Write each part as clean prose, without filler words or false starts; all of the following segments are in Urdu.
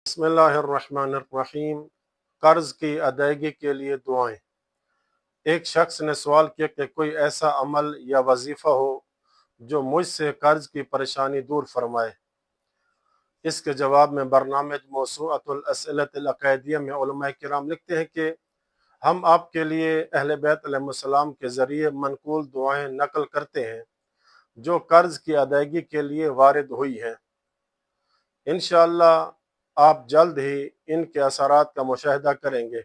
بسم اللہ الرحمن الرحیم۔ قرض کی ادائیگی کے لیے دعائیں۔ ایک شخص نے سوال کیا کہ کوئی ایسا عمل یا وظیفہ ہو جو مجھ سے قرض کی پریشانی دور فرمائے۔ اس کے جواب میں برنامج موسوعۃ الاسئلۃ العقائدیہ میں علماء کرام لکھتے ہیں کہ ہم آپ کے لیے اہل بیت علیہ السلام کے ذریعے منقول دعائیں نقل کرتے ہیں جو قرض کی ادائیگی کے لیے وارد ہوئی ہیں۔ انشاءاللہ آپ جلد ہی ان کے اثرات کا مشاہدہ کریں گے۔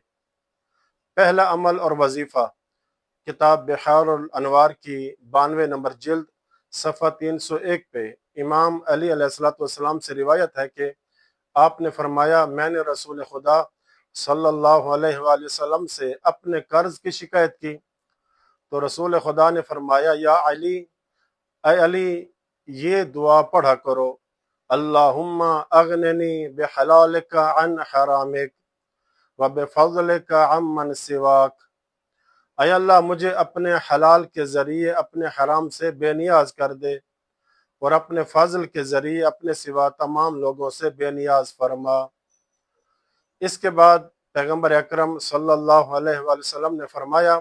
پہلا عمل اور وظیفہ۔ کتاب بحار الانوار کی 92 نمبر جلد صفحہ 301 پہ امام علی علیہ السلام سے روایت ہے کہ آپ نے فرمایا، میں نے رسول خدا صلی اللہ علیہ وآلہ وسلم سے اپنے قرض کی شکایت کی تو رسول خدا نے فرمایا، یا علی، اے علی، یہ دعا پڑھا کرو، اللہم اغننی بحلالک عن حرامک وبفضلک عمن سواک۔ اے اللہ، مجھے اپنے حلال کے ذریعے اپنے حرام سے بے نیاز کر دے اور اپنے فضل کے ذریعے اپنے سوا تمام لوگوں سے بے نیاز فرما۔ اس کے بعد پیغمبر اکرم صلی اللہ علیہ وآلہ وسلم نے فرمایا،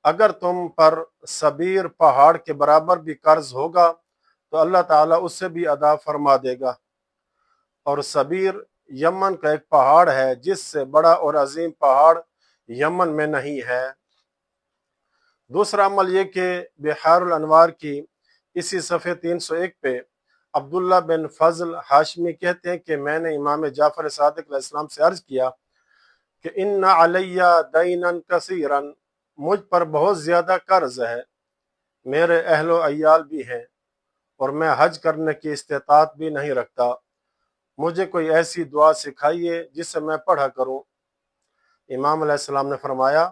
اگر تم پر صبیر پہاڑ کے برابر بھی قرض ہوگا تو اللہ تعالیٰ اس سے بھی ادا فرما دے گا، اور صبیر یمن کا ایک پہاڑ ہے جس سے بڑا اور عظیم پہاڑ یمن میں نہیں ہے۔ دوسرا عمل یہ کہ بحار الانوار کی اسی صفحے 301 پہ عبداللہ بن فضل ہاشمی کہتے ہیں کہ میں نے امام جعفر صادق علیہ السلام سے عرض کیا کہ ان علیہ دینا کثیرا، مجھ پر بہت زیادہ قرض ہے، میرے اہل و عیال بھی ہیں اور میں حج کرنے کی استطاعت بھی نہیں رکھتا، مجھے کوئی ایسی دعا سکھائیے جسے میں پڑھا کروں۔ امام علیہ السلام نے فرمایا،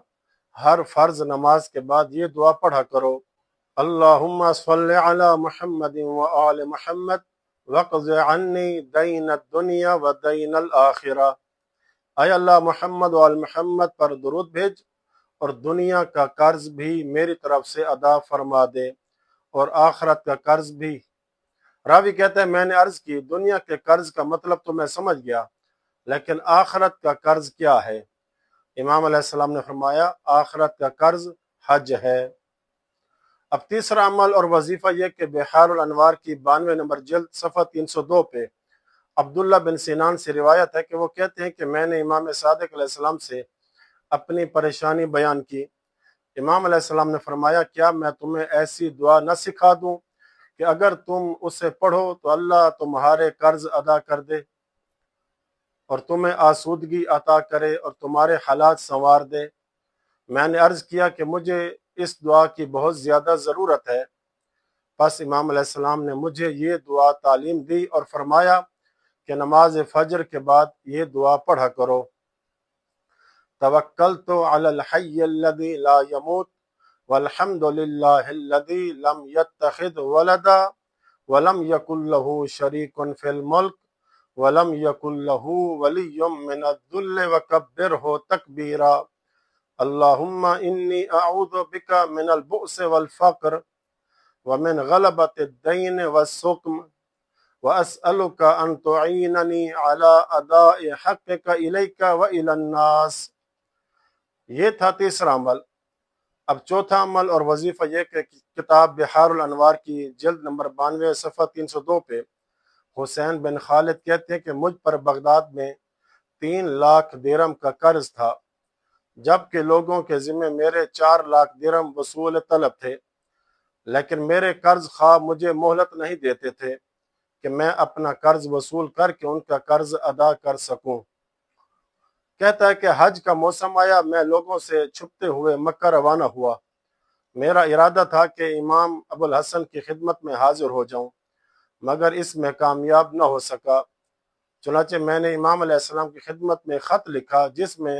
ہر فرض نماز کے بعد یہ دعا پڑھا کرو، اللہم صلی علی محمد وآل محمد وقض عنی دین الدنیا و دین الآخرہ۔ اے اللہ، محمد و آل محمد پر درود بھیج اور دنیا کا قرض بھی میری طرف سے ادا فرما دے اور آخرت کا قرض بھی۔ راوی کہتا ہے، میں نے عرض کی، دنیا کے قرض کا مطلب تو میں سمجھ گیا، لیکن آخرت کا قرض کیا ہے؟ امام علیہ السلام نے فرمایا، آخرت کا قرض حج ہے۔ اب تیسرا عمل اور وظیفہ یہ کہ بحار الانوار کی 92 نمبر جلد صفحہ 302 پہ عبداللہ بن سینان سے روایت ہے کہ وہ کہتے ہیں کہ میں نے امام صادق علیہ السلام سے اپنی پریشانی بیان کی۔ امام علیہ السلام نے فرمایا، کیا میں تمہیں ایسی دعا نہ سکھا دوں کہ اگر تم اسے پڑھو تو اللہ تمہارے قرض ادا کر دے اور تمہیں آسودگی عطا کرے اور تمہارے حالات سنوار دے؟ میں نے عرض کیا کہ مجھے اس دعا کی بہت زیادہ ضرورت ہے۔ پس امام علیہ السلام نے مجھے یہ دعا تعلیم دی اور فرمایا کہ نماز فجر کے بعد یہ دعا پڑھا کرو، توکلت علی الحی الذی لا یموت والحمد للہ الذی لم یتخذ ولدا ولم یکن له شریک فی الملک ولم یکن له ولی من الذل وکبرہ تکبیرا، اللہم انی اعوذ بک من البؤس والفقر ومن غلبۃ الدین والسقم واسألک ان تعیننی علی اداء حقک الیک والی الناس۔ یہ تھا تیسرا عمل۔ اب چوتھا عمل اور وظیفہ یہ کہ کتاب بحار الانوار کی جلد نمبر 92 صفحہ 302 پہ حسین بن خالد کہتے ہیں کہ مجھ پر بغداد میں 3 لاکھ درہم کا قرض تھا، جبکہ لوگوں کے ذمہ میرے 4 لاکھ درہم وصول طلب تھے، لیکن میرے قرض خواہ مجھے مہلت نہیں دیتے تھے کہ میں اپنا قرض وصول کر کے ان کا قرض ادا کر سکوں۔ کہتا ہے کہ حج کا موسم آیا، میں لوگوں سے چھپتے ہوئے مکہ روانہ ہوا۔ میرا ارادہ تھا کہ امام ابو الحسن کی خدمت میں حاضر ہو جاؤں، مگر اس میں کامیاب نہ ہو سکا۔ چنانچہ میں نے امام علیہ السلام کی خدمت میں خط لکھا جس میں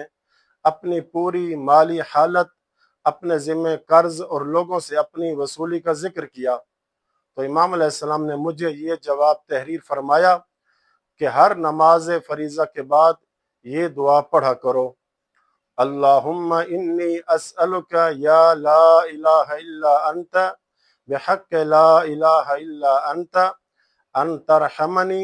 اپنی پوری مالی حالت، اپنے ذمہ قرض اور لوگوں سے اپنی وصولی کا ذکر کیا، تو امام علیہ السلام نے مجھے یہ جواب تحریر فرمایا کہ ہر نماز فریضہ کے بعد یہ دعا پڑھا کرو، اللہم انی اسألک یا لا الہ الا انت بحق لا الہ الا انت ان ترحمنی